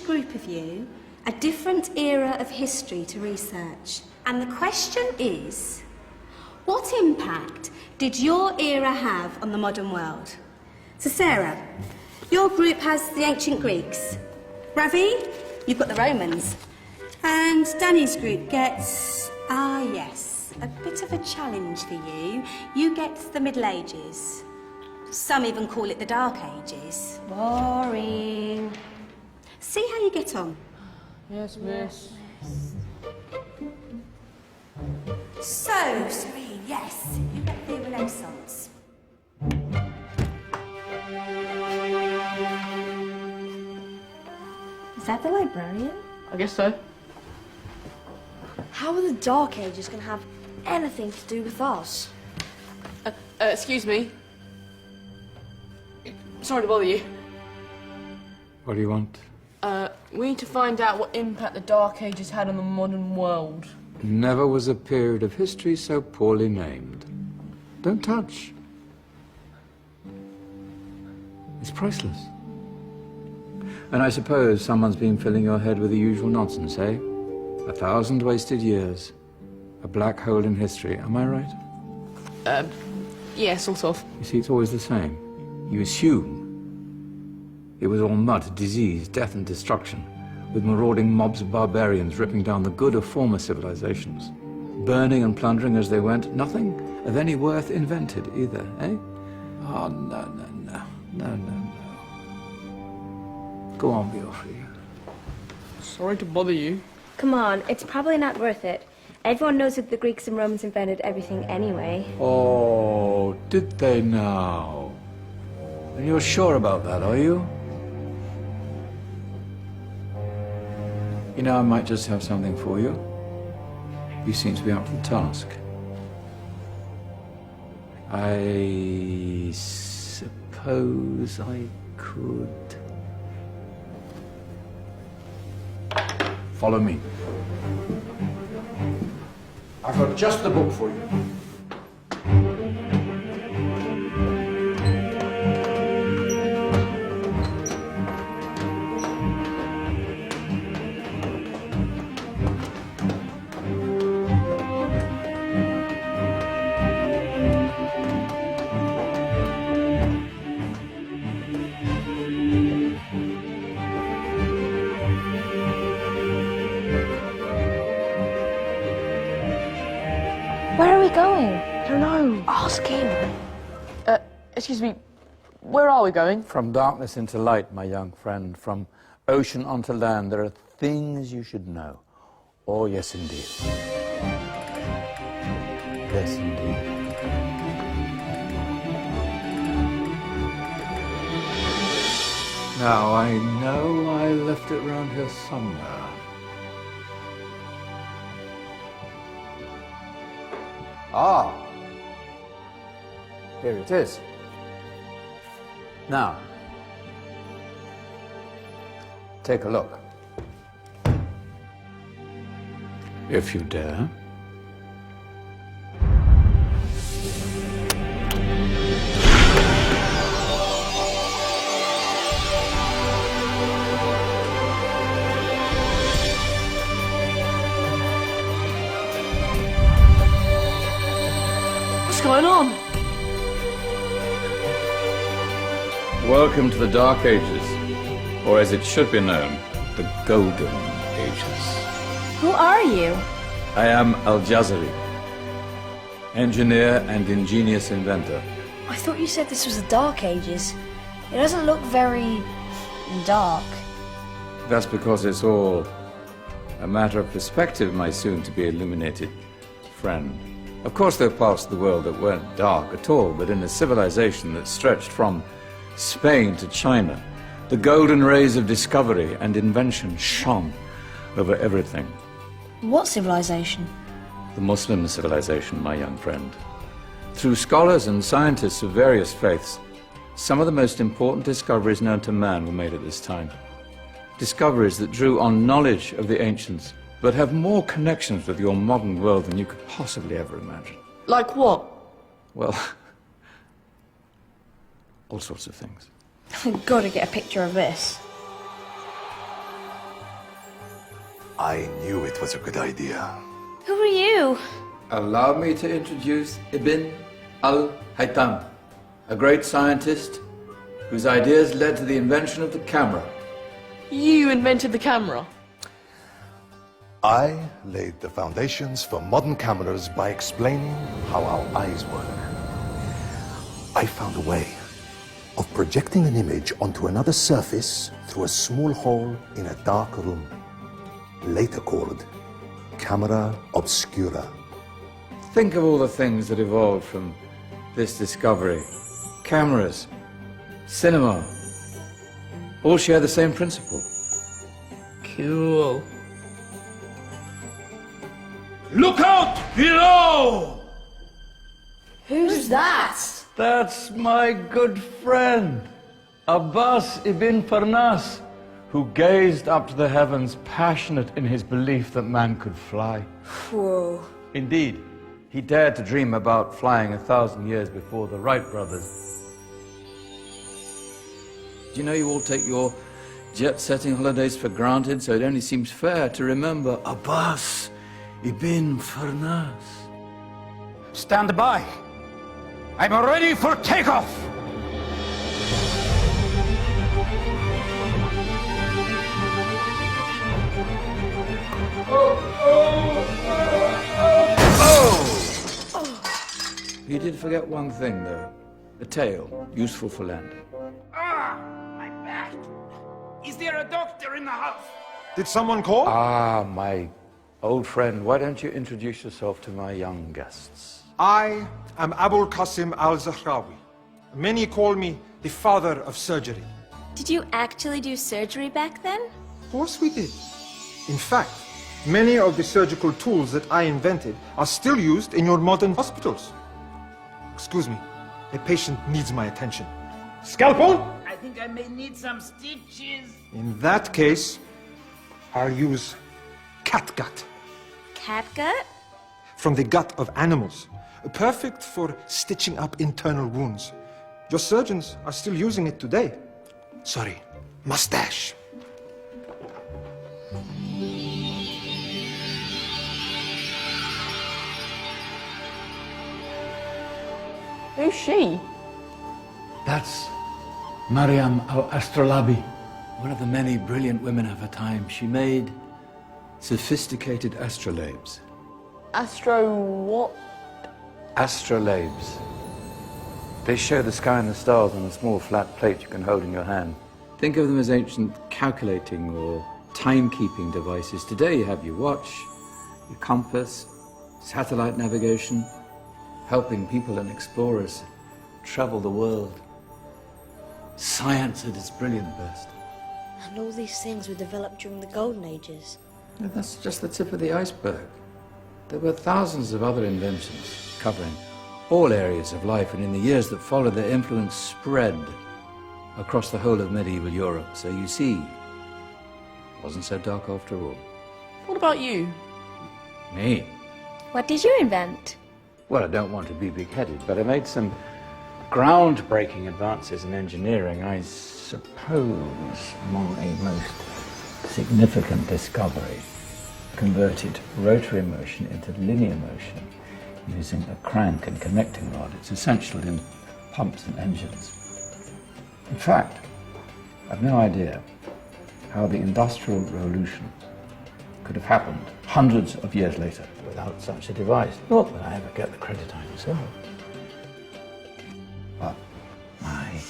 group of you a different era of history to research. And the question is, what impact did your era have on the modern world? So Sarah, your group has the ancient Greeks. Ravi, you've got the Romans. And Danny's group gets, yes, a bit of a challenge for you. You get the Middle Ages. Some even call it the Dark Ages. Boring. See how you get on. Yes, miss. So, Serene, yes, you get the Renaissance. Is that the librarian? I guess so. How are the Dark Ages going to have anything to do with us? Excuse me. Sorry to bother you. What do you want? We need to find out what impact the Dark Ages had on the modern world. Never was a period of history so poorly named. Don't touch. It's priceless. And I suppose someone's been filling your head with the usual nonsense, eh? 1,000 wasted years. A black hole in history, am I right? Yeah, sort of. You see, it's always the same. You assume it was all mud, disease, death and destruction, with marauding mobs of barbarians ripping down the good of former civilizations, burning and plundering as they went, nothing of any worth invented either, eh? Oh, no. Go on, be off with you. Sorry to bother you. Come on, it's probably not worth it. Everyone knows that the Greeks and Romans invented everything anyway. Oh, did they now? And you're sure about that, are you? You know, I might just have something for you. You seem to be up to the task. I suppose I could... Follow me. I've got just the book for you. Where are we going? I don't know. Ask him. Excuse me. Where are we going? From darkness into light, my young friend. From ocean onto land, there are things you should know. Oh, yes, indeed. Yes, indeed. Now, I know I left it around here somewhere. Ah, here it is. Now, take a look. If you dare. What's going on? Welcome to the Dark Ages, or as it should be known, the Golden Ages. Who are you? I am Al-Jazari, engineer and ingenious inventor. I thought you said this was the Dark Ages. It doesn't look very... dark. That's because it's all a matter of perspective, my soon-to-be illuminated friend. Of course, there are parts of the world that weren't dark at all, but in a civilization that stretched from Spain to China, the golden rays of discovery and invention shone over everything. What civilization? The Muslim civilization, my young friend. Through scholars and scientists of various faiths, some of the most important discoveries known to man were made at this time. Discoveries that drew on knowledge of the ancients, but have more connections with your modern world than you could possibly ever imagine. Like what? Well, all sorts of things. I've got to get a picture of this. I knew it was a good idea. Who are you? Allow me to introduce Ibn al-Haytham, a great scientist whose ideas led to the invention of the camera. You invented the camera. I laid the foundations for modern cameras by explaining how our eyes work. I found a way of projecting an image onto another surface through a small hole in a dark room, later called camera obscura. Think of all the things that evolved from this discovery. Cameras, cinema, all share the same principle. Cool. Look out below! Who's that? That's my good friend, Abbas ibn Farnas, who gazed up to the heavens, passionate in his belief that man could fly. Whoa. Indeed, he dared to dream about flying 1,000 years before the Wright brothers. Do you know you all take your jet-setting holidays for granted, so it only seems fair to remember Abbas ibn Farnas? Stand by. I'm ready for takeoff. You did forget one thing, though. A tail, useful for landing. My back. Is there a doctor in the house? Did someone call? Ah, my old friend, why don't you introduce yourself to my young guests? I am Abul Qasim al-Zahrawi. Many call me the father of surgery. Did you actually do surgery back then? Of course we did. In fact, many of the surgical tools that I invented are still used in your modern hospitals. Excuse me, a patient needs my attention. Scalpel? I think I may need some stitches. In that case, I'll use catgut. Catgut? From the gut of animals. Perfect for stitching up internal wounds. Your surgeons are still using it today. Sorry, mustache. Who's she? That's Maryam al-Astrolabi, one of the many brilliant women of her time. She made sophisticated astrolabes. Astro what? Astrolabes. They show the sky and the stars on a small flat plate you can hold in your hand. Think of them as ancient calculating or timekeeping devices. Today you have your watch, your compass, satellite navigation, helping people and explorers travel the world. Science at its brilliant best. And all these things were developed during the Golden Ages. And that's just the tip of the iceberg. There were thousands of other inventions covering all areas of life, and in the years that followed, their influence spread across the whole of medieval Europe. So you see, it wasn't so dark after all. What about you? Me? What did you invent? Well, I don't want to be big-headed, but I made some groundbreaking advances in engineering. I suppose my most significant discovery converted rotary motion into linear motion using a crank and connecting rod. It's essential in pumps and engines. In fact, I've no idea how the Industrial Revolution could have happened hundreds of years later without such a device. Not that I ever get the credit I deserve. But my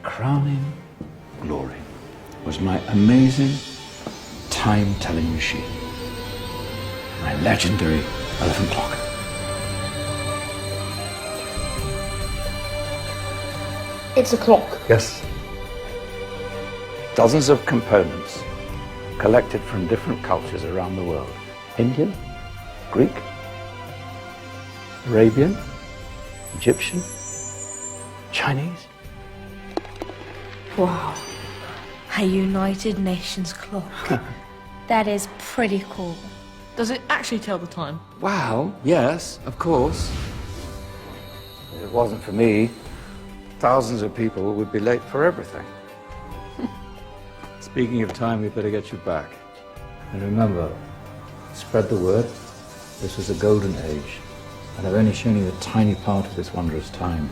crowning glory was my amazing time-telling machine. My legendary elephant clock. It's a clock. Yes. Dozens of components collected from different cultures around the world. Indian, Greek, Arabian, Egyptian, Chinese. Wow. A United Nations clock. That is pretty cool. Does it actually tell the time? Wow, yes, of course. If it wasn't for me, thousands of people would be late for everything. Speaking of time, we better get you back. And remember, Spread the word. This was a golden age, and I've only shown you a tiny part of this wondrous time.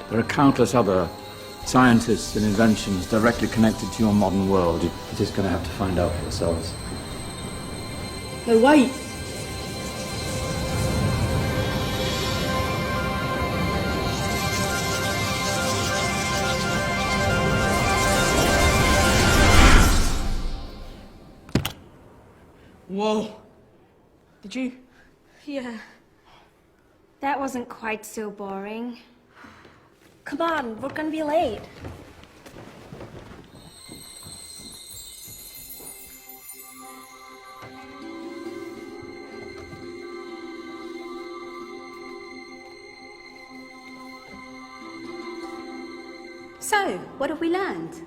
There are countless other scientists and inventions directly connected to your modern world. You're just going to have to find out for yourselves. No, wait. Whoa. Did you? Yeah. That wasn't quite so boring. Come on, we're gonna be late. So, what have we learned?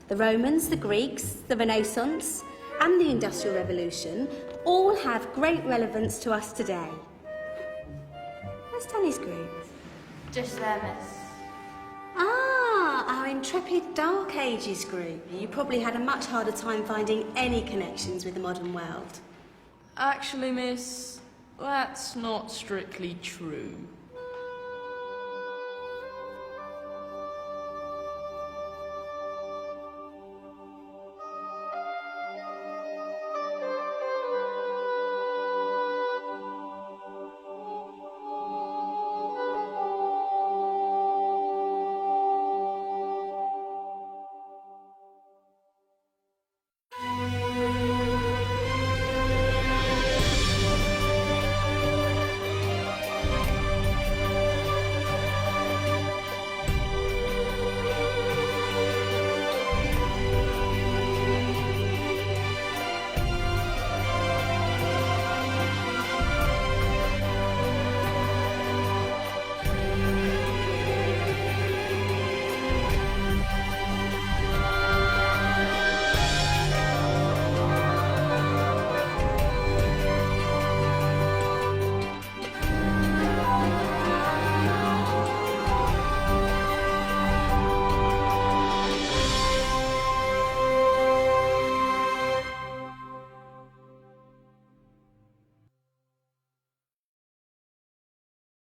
The Romans, the Greeks, the Renaissance, and the Industrial Revolution all have great relevance to us today. Where's Danny's group? Just there, miss. Ah, our intrepid Dark Ages group. You probably had a much harder time finding any connections with the modern world. Actually, miss, that's not strictly true.